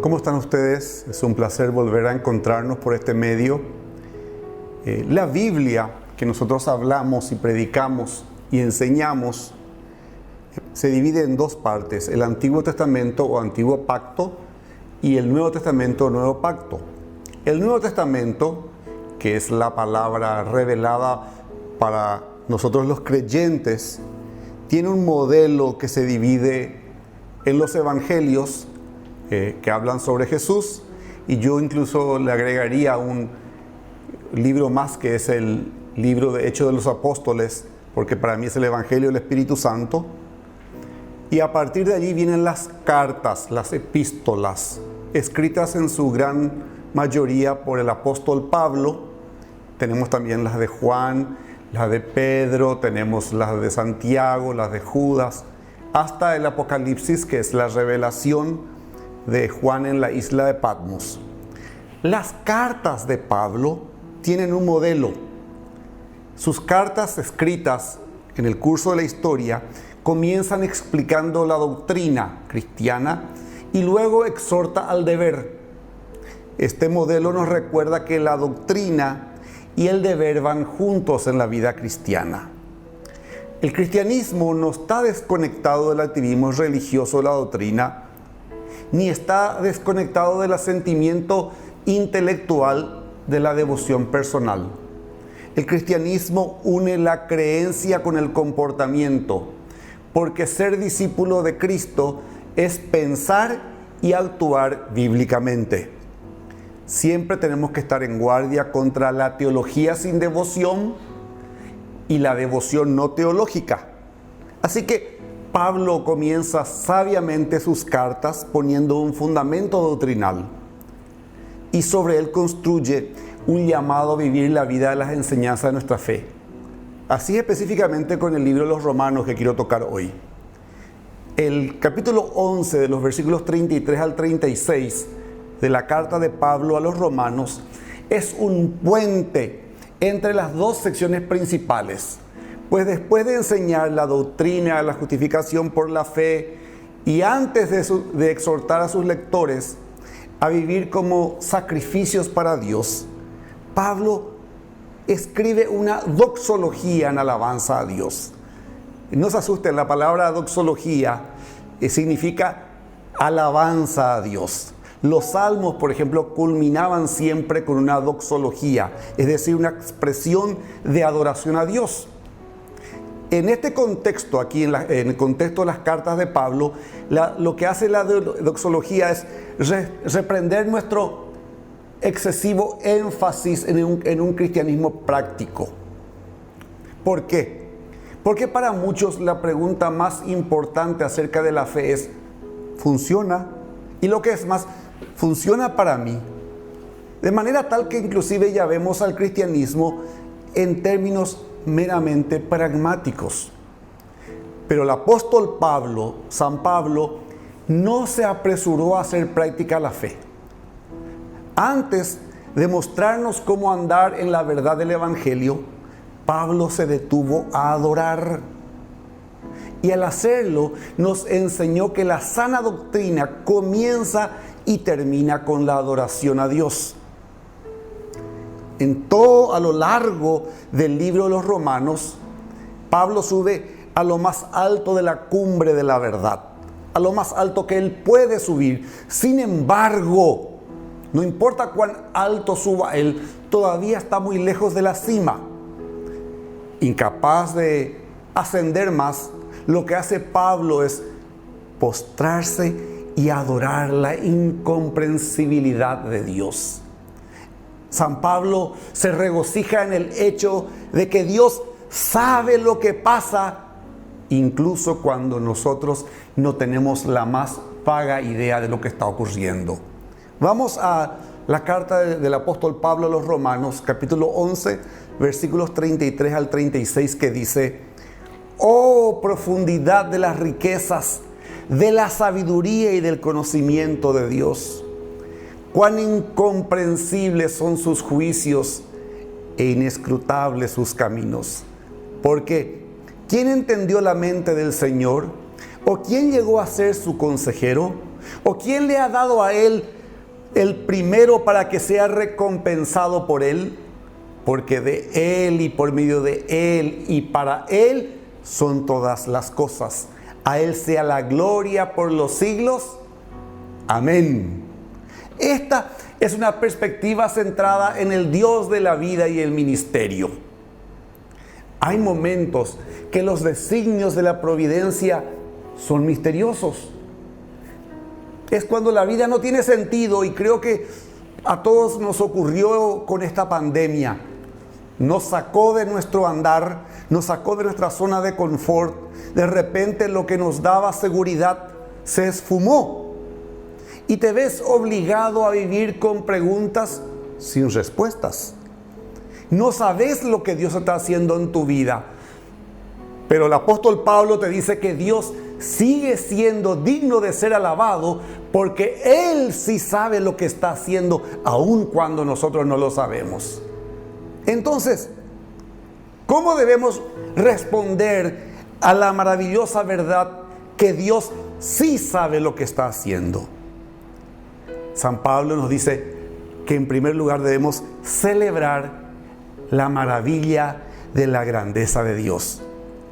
¿Cómo están ustedes? Es un placer volver a encontrarnos por este medio. La Biblia que nosotros hablamos y predicamos y enseñamos se divide en dos partes: el Antiguo Testamento o Antiguo Pacto y el Nuevo Testamento o Nuevo Pacto. El Nuevo Testamento, que es la palabra revelada para nosotros los creyentes, tiene un modelo que se divide en los evangelios que hablan sobre Jesús, y yo incluso le agregaría un libro más, que es el libro de Hechos de los Apóstoles, porque para mí es el Evangelio del Espíritu Santo. Y a partir de allí vienen las cartas, las epístolas, escritas en su gran mayoría por el apóstol Pablo. Tenemos también las de Juan, las de Pedro, tenemos las de Santiago, las de Judas, hasta el Apocalipsis, que es la revelación de Juan en la isla de Patmos. Las cartas de Pablo tienen un modelo. Sus cartas escritas en el curso de la historia comienzan explicando la doctrina cristiana y luego exhorta al deber. Este modelo nos recuerda que la doctrina y el deber van juntos en la vida cristiana. El cristianismo no está desconectado del activismo religioso de la doctrina, ni está desconectado del asentimiento intelectual de la devoción personal. El cristianismo une la creencia con el comportamiento, porque ser discípulo de Cristo es pensar y actuar bíblicamente. Siempre tenemos que estar en guardia contra la teología sin devoción y la devoción no teológica. Así que Pablo comienza sabiamente sus cartas poniendo un fundamento doctrinal, y sobre él construye un llamado a vivir la vida de las enseñanzas de nuestra fe. Así específicamente con el libro de los Romanos, que quiero tocar hoy. El capítulo 11, de los versículos 33 al 36 de la carta de Pablo a los Romanos, es un puente entre las dos secciones principales. Pues después de enseñar la doctrina de la justificación por la fe, y antes de exhortar a sus lectores a vivir como sacrificios para Dios, Pablo escribe una doxología en alabanza a Dios. No se asusten, la palabra doxología significa alabanza a Dios. Los salmos, por ejemplo, culminaban siempre con una doxología, es decir, una expresión de adoración a Dios. En este contexto, aquí en el contexto de las cartas de Pablo, lo que hace la doxología es reprender nuestro excesivo énfasis en un cristianismo práctico. ¿Por qué? Porque para muchos la pregunta más importante acerca de la fe es: ¿funciona? Y lo que es más, ¿funciona para mí? De manera tal que inclusive ya vemos al cristianismo en términos meramente pragmáticos. Pero el apóstol Pablo, San Pablo, no se apresuró a hacer práctica la fe. Antes de mostrarnos cómo andar en la verdad del Evangelio, Pablo se detuvo a adorar. Y al hacerlo, nos enseñó que la sana doctrina comienza y termina con la adoración a Dios. En todo a lo largo del libro de los Romanos, Pablo sube a lo más alto de la cumbre de la verdad, a lo más alto que él puede subir. Sin embargo, no importa cuán alto suba él, todavía está muy lejos de la cima. Incapaz de ascender más, lo que hace Pablo es postrarse y adorar la incomprensibilidad de Dios. San Pablo se regocija en el hecho de que Dios sabe lo que pasa, incluso cuando nosotros no tenemos la más vaga idea de lo que está ocurriendo. Vamos a la carta del apóstol Pablo a los Romanos, capítulo 11, versículos 33 al 36, que dice: «Oh, profundidad de las riquezas, de la sabiduría y del conocimiento de Dios! Cuán incomprensibles son sus juicios e inescrutables sus caminos. Porque ¿quién entendió la mente del Señor? ¿O quién llegó a ser su consejero? ¿O quién le ha dado a él el primero para que sea recompensado por Él, porque de Él y por medio de Él y para Él son todas las cosas. A Él sea la gloria por los siglos. Amén. Esta es una perspectiva centrada en el Dios de la vida y el ministerio. Hay momentos que los designios de la providencia son misteriosos. Es cuando la vida no tiene sentido, y creo que a todos nos ocurrió con esta pandemia. Nos sacó de nuestro andar, nos sacó de nuestra zona de confort. De repente lo que nos daba seguridad se esfumó y te ves obligado a vivir con preguntas sin respuestas. No sabes lo que Dios está haciendo en tu vida, pero el apóstol Pablo te dice que Dios sigue siendo digno de ser alabado, porque Él sí sabe lo que está haciendo, aun cuando nosotros no lo sabemos. Entonces, ¿cómo debemos responder a la maravillosa verdad que Dios sí sabe lo que está haciendo? San Pablo nos dice que en primer lugar debemos celebrar la maravilla de la grandeza de Dios.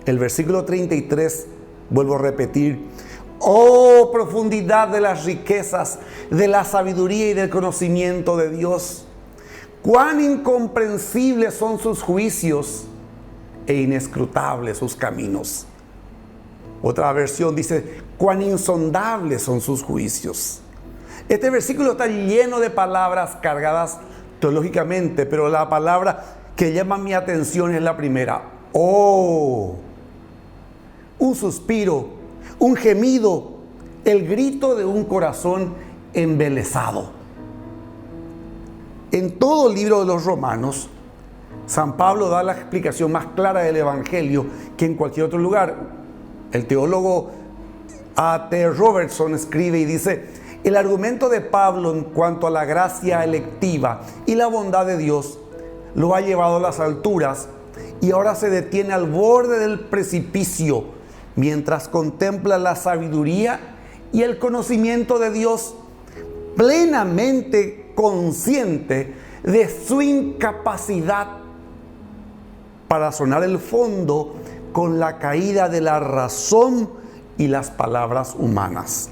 El versículo 33, vuelvo a repetir: oh profundidad de las riquezas, de la sabiduría y del conocimiento de Dios. Cuán incomprensibles son sus juicios e inescrutables sus caminos. Otra versión dice: cuán insondables son sus juicios. Este versículo está lleno de palabras cargadas teológicamente, pero la palabra que llama mi atención es la primera: oh. Un suspiro, un gemido, el grito de un corazón embelesado. En todo el libro de los Romanos, San Pablo da la explicación más clara del Evangelio que en cualquier otro lugar. El teólogo A.T. Robertson escribe y dice: el argumento de Pablo en cuanto a la gracia electiva y la bondad de Dios lo ha llevado a las alturas, y ahora se detiene al borde del precipicio mientras contempla la sabiduría y el conocimiento de Dios, plenamente consciente de su incapacidad para sanar el fondo con la caída de la razón y las palabras humanas.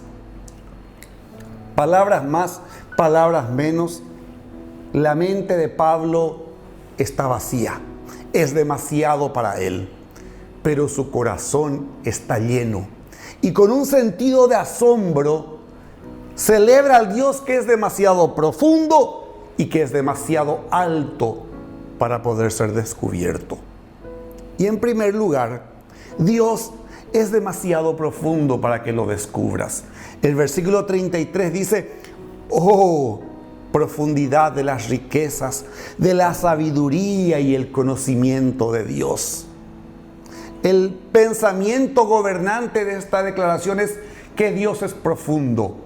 Palabras más, palabras menos, la mente de Pablo está vacía, es demasiado para él, pero su corazón está lleno, y con un sentido de asombro celebra al Dios que es demasiado profundo y que es demasiado alto para poder ser descubierto. Y en primer lugar, Dios es demasiado profundo para que lo descubras. El versículo 33 dice: oh, profundidad de las riquezas, de la sabiduría y el conocimiento de Dios. El pensamiento gobernante de esta declaración es que Dios es profundo.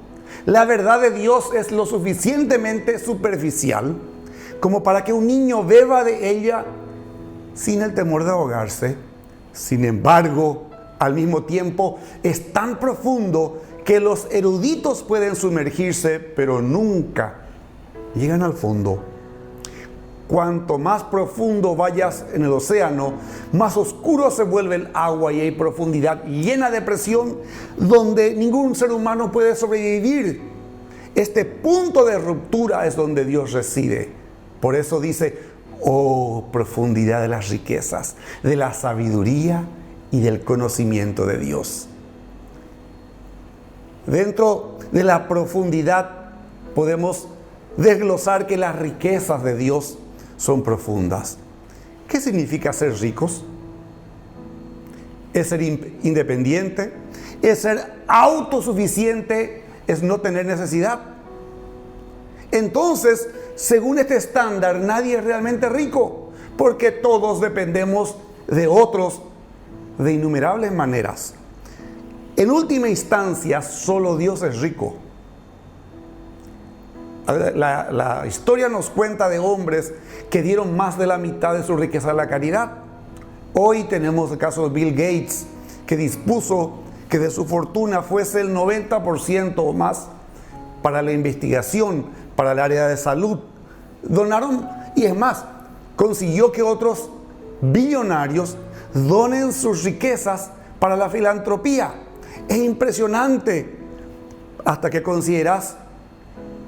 La verdad de Dios es lo suficientemente superficial como para que un niño beba de ella sin el temor de ahogarse. Sin embargo, al mismo tiempo es tan profundo que los eruditos pueden sumergirse, pero nunca llegan al fondo. Cuanto más profundo vayas en el océano, más oscuro se vuelve el agua, y hay profundidad llena de presión donde ningún ser humano puede sobrevivir. Este punto de ruptura es donde Dios reside. Por eso dice: oh, profundidad de las riquezas, de la sabiduría y del conocimiento de Dios. Dentro de la profundidad podemos desglosar que las riquezas de Dios son profundas. ¿Qué significa ser ricos? Es ser independiente, es ser autosuficiente, es no tener necesidad. Entonces, según este estándar, nadie es realmente rico, porque todos dependemos de otros de innumerables maneras. En última instancia, solo Dios es rico. La historia nos cuenta de hombres que dieron más de la mitad de su riqueza a la caridad. Hoy tenemos el caso de Bill Gates, que dispuso que de su fortuna fuese el 90% o más para la investigación, para el área de salud. Donaron, y es más, consiguió que otros billonarios donen sus riquezas para la filantropía. Es impresionante hasta que consideras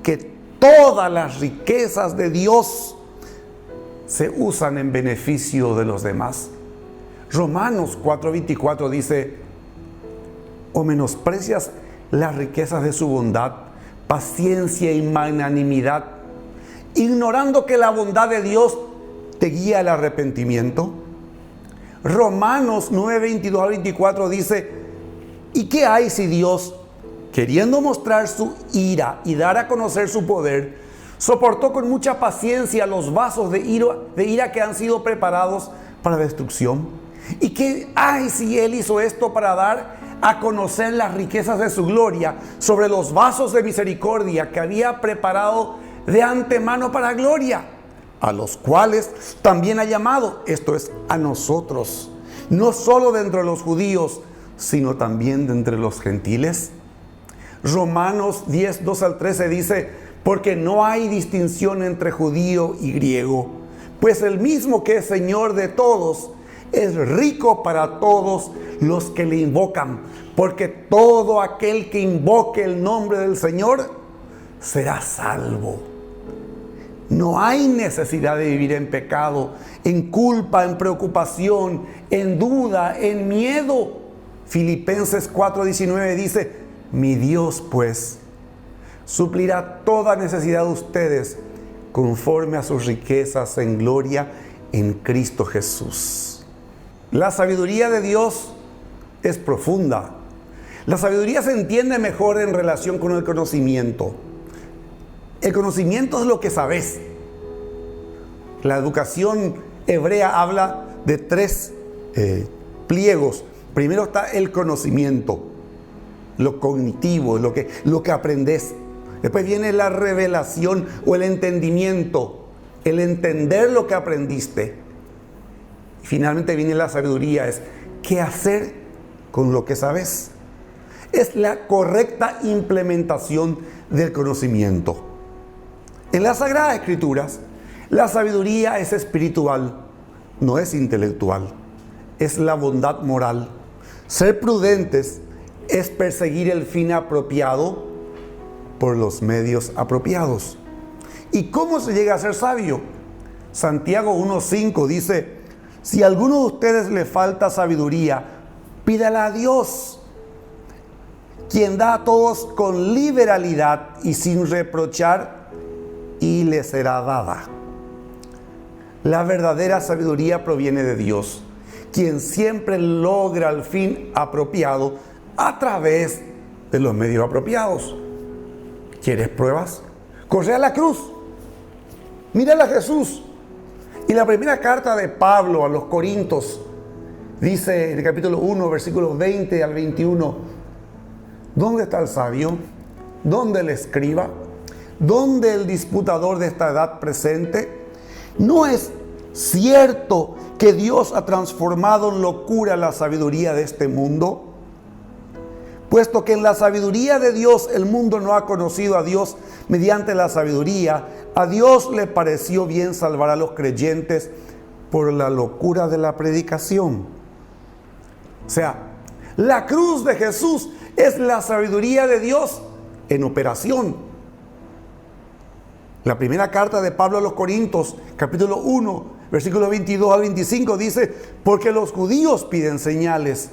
que todas las riquezas de Dios se usan en beneficio de los demás. Romanos 4:24 dice: ¿o menosprecias las riquezas de su bondad, paciencia y magnanimidad, ignorando que la bondad de Dios te guía al arrepentimiento? Romanos 9:22-24 dice: ¿y qué hay si Dios, queriendo mostrar su ira y dar a conocer su poder, soportó con mucha paciencia los vasos de ira que han sido preparados para destrucción? ¿Y qué hay si Él hizo esto para dar a conocer las riquezas de su gloria sobre los vasos de misericordia que había preparado de antemano para gloria, a los cuales también ha llamado, esto es, a nosotros, no solo de entre los judíos, sino también de entre los gentiles? Romanos 10:2-13 dice: porque no hay distinción entre judío y griego, pues el mismo que es Señor de todos es rico para todos los que le invocan, porque todo aquel que invoque el nombre del Señor será salvo. No hay necesidad de vivir en pecado, en culpa, en preocupación, en duda, en miedo. Filipenses 4:19 dice: mi Dios pues suplirá toda necesidad de ustedes conforme a sus riquezas en gloria en Cristo Jesús. La sabiduría de Dios es profunda. La sabiduría se entiende mejor en relación con el conocimiento. El conocimiento es lo que sabes. La educación hebrea habla de tres pliegos. Primero está el conocimiento, lo cognitivo, lo que aprendes. Después viene la revelación o el entendimiento, el entender lo que aprendiste. Y finalmente viene la sabiduría, es qué hacer con lo que sabes. Es la correcta implementación del conocimiento. En las Sagradas Escrituras, la sabiduría es espiritual, no es intelectual, es la bondad moral. Ser prudentes es perseguir el fin apropiado por los medios apropiados. ¿Y cómo se llega a ser sabio? Santiago 1:5 dice: si a alguno de ustedes le falta sabiduría, pídala a Dios, quien da a todos con liberalidad y sin reprochar, y le será dada. La verdadera sabiduría proviene de Dios, quien siempre logra el fin apropiado a través de los medios apropiados. ¿Quieres pruebas? Corre a la cruz. Mírala a Jesús. Y la primera carta de Pablo a los Corintios dice en el capítulo 1, versículos 20 al 21: ¿dónde está el sabio? ¿Dónde el escriba? ¿Dónde el disputador de esta edad presente? ¿No es cierto que Dios ha transformado en locura la sabiduría de este mundo? Puesto que en la sabiduría de Dios el mundo no ha conocido a Dios mediante la sabiduría, a Dios le pareció bien salvar a los creyentes por la locura de la predicación. O sea, la cruz de Jesús es la sabiduría de Dios en operación. La primera carta de Pablo a los Corintios, capítulo 1, versículos 22 al 25 dice: porque los judíos piden señales,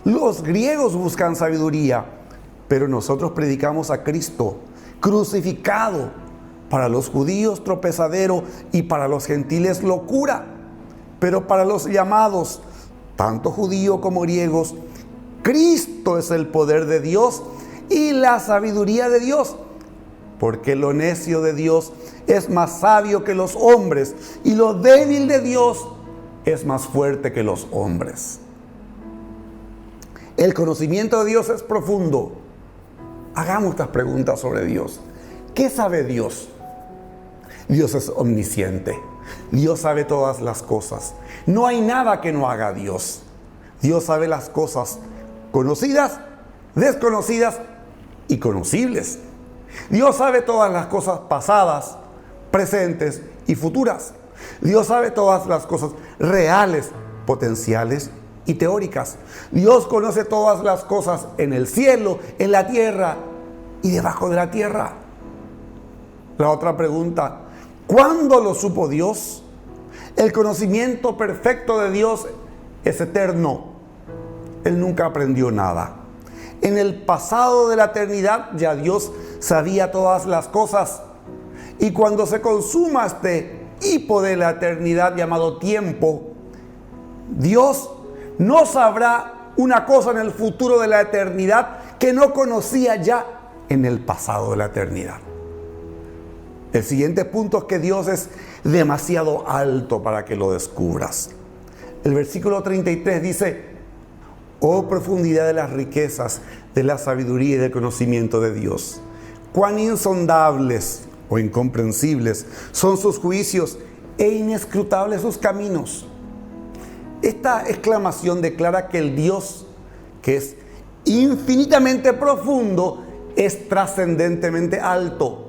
los griegos buscan sabiduría, pero nosotros predicamos a Cristo crucificado, para los judíos tropezadero y para los gentiles locura, pero para los llamados, tanto judíos como griegos, Cristo es el poder de Dios y la sabiduría de Dios, porque lo necio de Dios es más sabio que los hombres, y lo débil de Dios es más fuerte que los hombres. El conocimiento de Dios es profundo. Hagamos estas preguntas sobre Dios. ¿Qué sabe Dios? Dios es omnisciente. Dios sabe todas las cosas. No hay nada que no haga Dios. Dios sabe las cosas conocidas, desconocidas y conocibles. Dios sabe todas las cosas pasadas, presentes y futuras. Dios sabe todas las cosas reales, potenciales y teóricas. Dios conoce todas las cosas en el cielo, en la tierra y debajo de la tierra. La otra pregunta: ¿cuándo lo supo Dios? El conocimiento perfecto de Dios es eterno. Él nunca aprendió nada. En el pasado de la eternidad ya Dios sabía todas las cosas. Y cuando se consuma este hipo de la eternidad llamado tiempo, Dios no sabrá una cosa en el futuro de la eternidad que no conocía ya en el pasado de la eternidad. El siguiente punto es que Dios es demasiado alto para que lo descubras. El versículo 33 dice: oh profundidad de las riquezas, de la sabiduría y del conocimiento de Dios. Cuán insondables o incomprensibles son sus juicios e inescrutables sus caminos. Esta exclamación declara que el Dios, que es infinitamente profundo, es trascendentemente alto.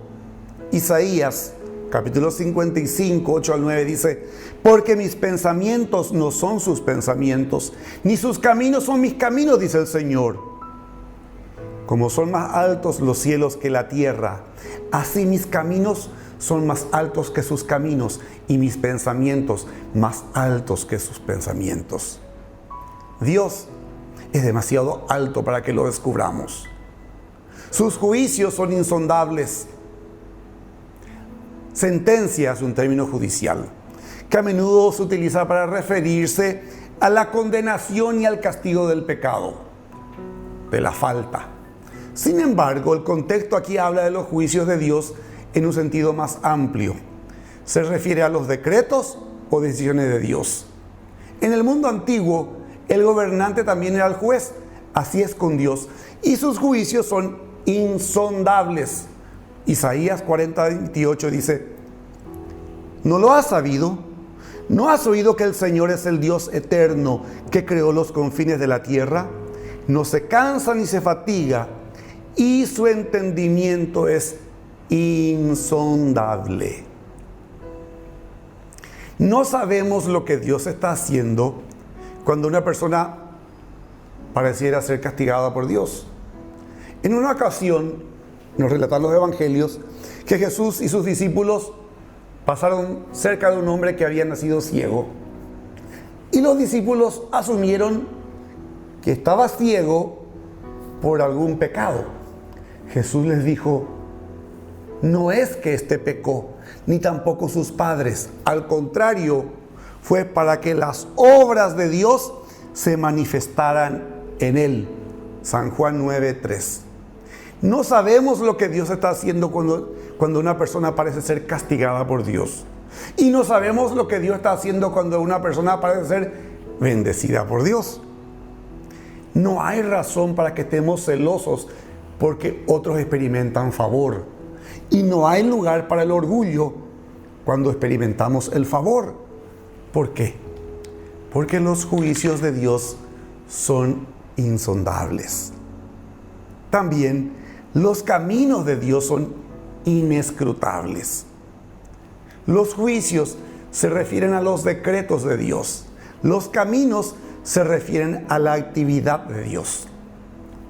Isaías capítulo 55, 8 al 9 dice: porque mis pensamientos no son sus pensamientos, ni sus caminos son mis caminos, dice el Señor. Como son más altos los cielos que la tierra, así mis caminos son más altos que sus caminos, y mis pensamientos más altos que sus pensamientos. Dios es demasiado alto para que lo descubramos. Sus juicios son insondables. Sentencia es un término judicial que a menudo se utiliza para referirse a la condenación y al castigo del pecado, de la falta. Sin embargo, el contexto aquí habla de los juicios de Dios en un sentido más amplio. Se refiere a los decretos o decisiones de Dios. En el mundo antiguo, el gobernante también era el juez. Así es con Dios. Y sus juicios son insondables. Isaías 40:28 dice: ¿no lo has sabido? ¿No has oído que el Señor es el Dios eterno que creó los confines de la tierra? No se cansa ni se fatiga, y su entendimiento es insondable. No sabemos lo que Dios está haciendo cuando una persona pareciera ser castigada por Dios. En una ocasión, nos relatan los evangelios que Jesús y sus discípulos pasaron cerca de un hombre que había nacido ciego. Y los discípulos asumieron que estaba ciego por algún pecado. Jesús les dijo: no es que éste pecó, ni tampoco sus padres. Al contrario, fue para que las obras de Dios se manifestaran en él. San Juan 9:3. No sabemos lo que Dios está haciendo cuando una persona parece ser castigada por Dios. Y no sabemos lo que Dios está haciendo cuando una persona parece ser bendecida por Dios. No hay razón para que estemos celosos porque otros experimentan favor. Y no hay lugar para el orgullo cuando experimentamos el favor. ¿Por qué? Porque los juicios de Dios son insondables. También los caminos de Dios son inescrutables. Los juicios se refieren a los decretos de Dios. Los caminos se refieren a la actividad de Dios.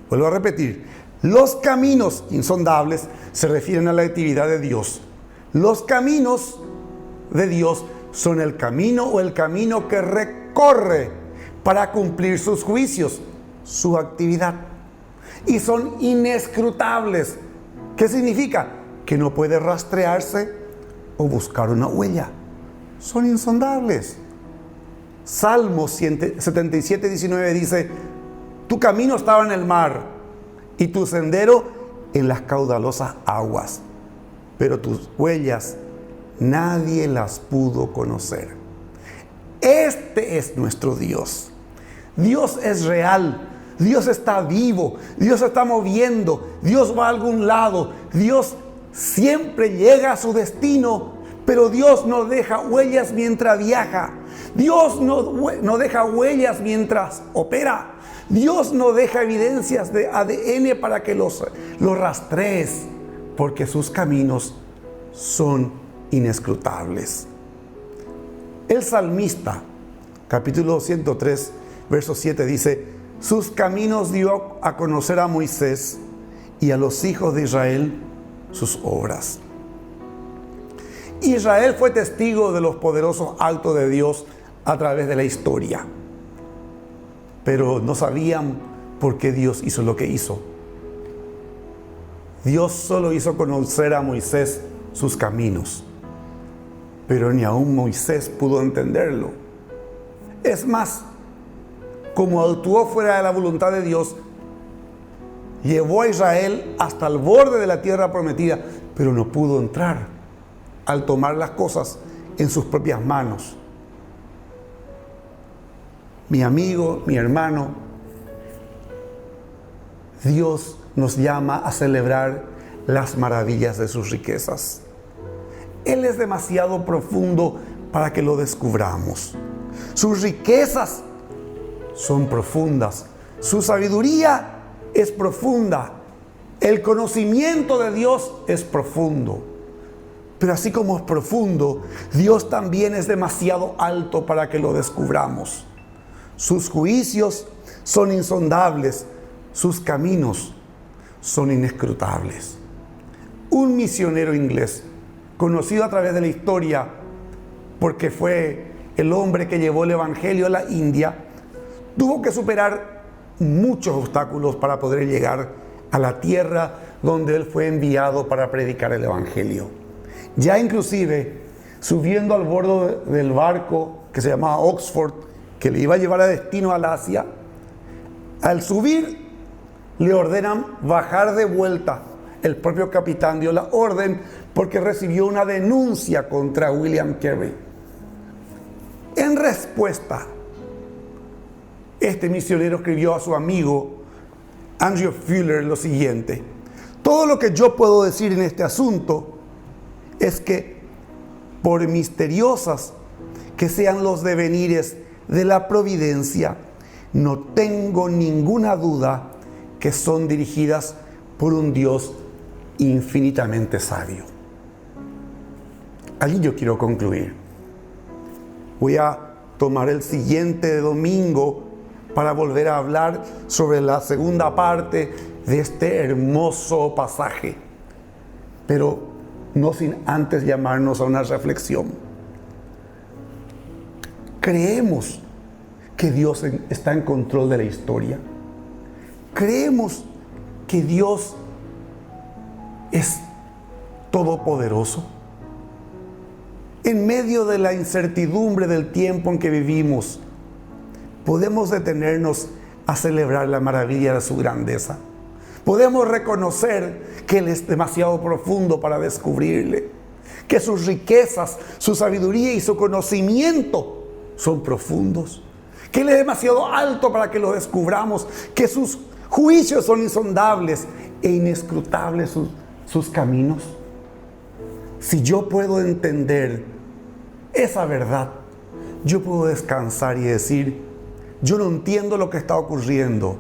Vuelvo a repetir. Los caminos insondables se refieren a la actividad de Dios. Los caminos de Dios son el camino o el camino que recorre para cumplir sus juicios, su actividad. Y son inescrutables. ¿Qué significa? Que no puede rastrearse o buscar una huella. Son insondables. Salmo 77:19 dice: tu camino estaba en el mar y tu sendero en las caudalosas aguas, pero tus huellas nadie las pudo conocer. Este es nuestro Dios. Dios es real. Dios está vivo. Dios se está moviendo. Dios va a algún lado. Dios siempre llega a su destino, pero Dios no deja huellas mientras viaja. Dios no deja huellas mientras opera. Dios no deja evidencias de ADN para que los rastrees, porque sus caminos son inescrutables. El salmista, capítulo 103, verso 7 dice: sus caminos dio a conocer a Moisés y a los hijos de Israel sus obras. Israel fue testigo de los poderosos actos de Dios a través de la historia, pero no sabían por qué Dios hizo lo que hizo. Dios solo hizo conocer a Moisés sus caminos, pero ni aún Moisés pudo entenderlo. Es más, como actuó fuera de la voluntad de Dios, llevó a Israel hasta el borde de la tierra prometida, pero no pudo entrar al tomar las cosas en sus propias manos. Mi amigo, mi hermano, Dios nos llama a celebrar las maravillas de sus riquezas. Él es demasiado profundo para que lo descubramos. Sus riquezas son profundas. Su sabiduría es profunda. El conocimiento de Dios es profundo. Pero así como es profundo, Dios también es demasiado alto para que lo descubramos. Sus juicios son insondables. Sus caminos son inescrutables. Un misionero inglés, conocido a través de la historia porque fue el hombre que llevó el evangelio a la India, tuvo que superar muchos obstáculos para poder llegar a la tierra donde él fue enviado para predicar el evangelio. Ya inclusive subiendo al borde del barco que se llamaba Oxford, que le iba a llevar a destino al Asia, al subir le ordenan bajar de vuelta. El propio capitán dio la orden porque recibió una denuncia contra William Carey. En respuesta, este misionero escribió a su amigo Andrew Fuller lo siguiente: todo lo que yo puedo decir en este asunto es que, por misteriosas que sean los devenires de la providencia, no tengo ninguna duda que son dirigidas por un Dios infinitamente sabio. Allí yo quiero concluir. Voy a tomar el siguiente domingo para volver a hablar sobre la segunda parte de este hermoso pasaje, pero no sin antes llamarnos a una reflexión. ¿Creemos que Dios está en control de la historia? ¿Creemos que Dios es todopoderoso? En medio de la incertidumbre del tiempo en que vivimos, podemos detenernos a celebrar la maravilla de su grandeza. Podemos reconocer que Él es demasiado profundo para descubrirle, que sus riquezas, su sabiduría y su conocimiento son profundos, que Él es demasiado alto para que lo descubramos, que sus juicios son insondables e inescrutables sus caminos. Si yo puedo entender esa verdad, yo puedo descansar y decir: yo no entiendo lo que está ocurriendo,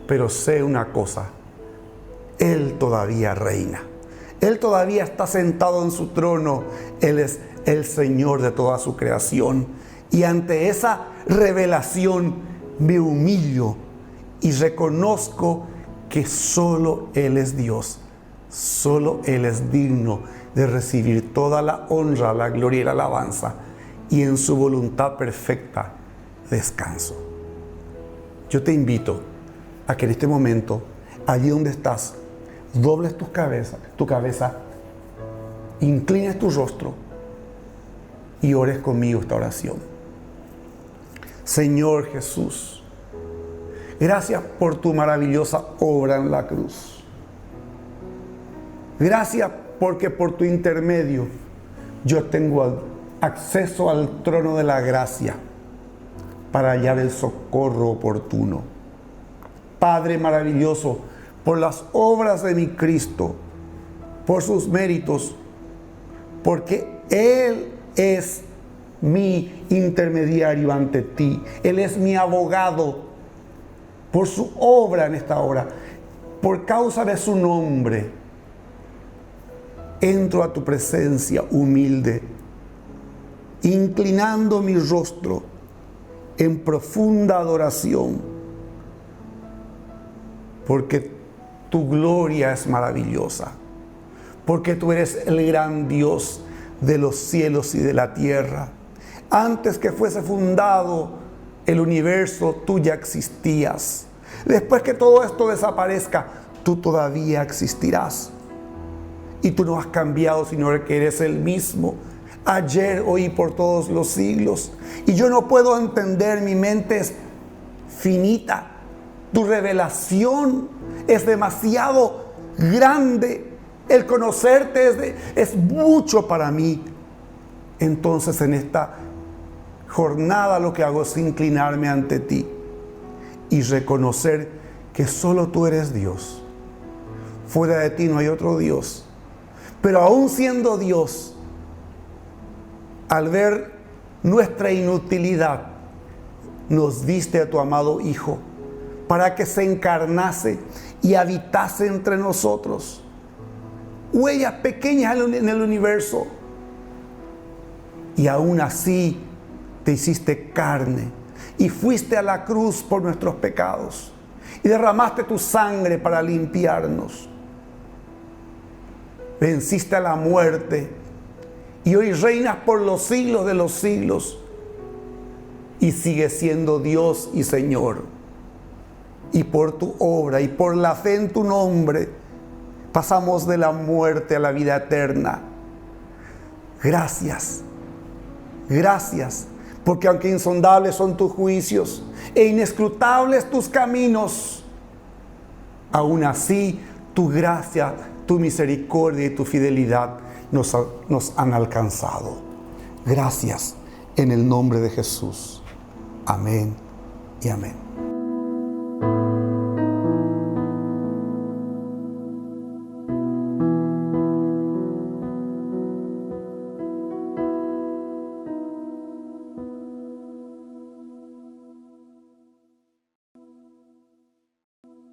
pero sé una cosa: Él todavía reina. Él todavía está sentado en su trono. Él es el Señor de toda su creación. Y ante esa revelación me humillo y reconozco que solo Él es Dios. Solo Él es digno de recibir toda la honra, la gloria y la alabanza. Y en su voluntad perfecta descanso. Yo te invito a que en este momento, allí donde estás, dobles tu cabeza, inclines tu rostro y ores conmigo esta oración. Señor Jesús, gracias por tu maravillosa obra en la cruz. Gracias porque por tu intermedio yo tengo acceso al trono de la gracia para hallar el socorro oportuno. Padre maravilloso, por las obras de mi Cristo, por sus méritos, porque Él es mi intermediario ante ti. Él es mi abogado por su obra en esta hora. Por causa de su nombre, entro a tu presencia humilde, inclinando mi rostro en profunda adoración, porque tu gloria es maravillosa, porque tú eres el gran Dios de los cielos y de la tierra. Antes que fuese fundado el universo, tú ya existías. Después que todo esto desaparezca, tú todavía existirás. Y tú no has cambiado, sino que eres el mismo, ayer, hoy y por todos los siglos. Y yo no puedo entender, mi mente es finita. Tu revelación es demasiado grande. El conocerte es mucho para mí. Entonces, en esta jornada lo que hago es inclinarme ante ti y reconocer que solo tú eres Dios. Fuera de ti no hay otro Dios. Pero aún siendo Dios, al ver nuestra inutilidad, nos diste a tu amado Hijo para que se encarnase y habitase entre nosotros. Huellas pequeñas en el universo. Y aún así te hiciste carne y fuiste a la cruz por nuestros pecados y derramaste tu sangre para limpiarnos. Venciste a la muerte y hoy reinas por los siglos de los siglos y sigues siendo Dios y Señor. Y por tu obra y por la fe en tu nombre pasamos de la muerte a la vida eterna. Gracias, gracias, porque aunque insondables son tus juicios e inescrutables tus caminos, aún así tu gracia, tu misericordia y tu fidelidad nos han alcanzado. Gracias en el nombre de Jesús. Amén y amén.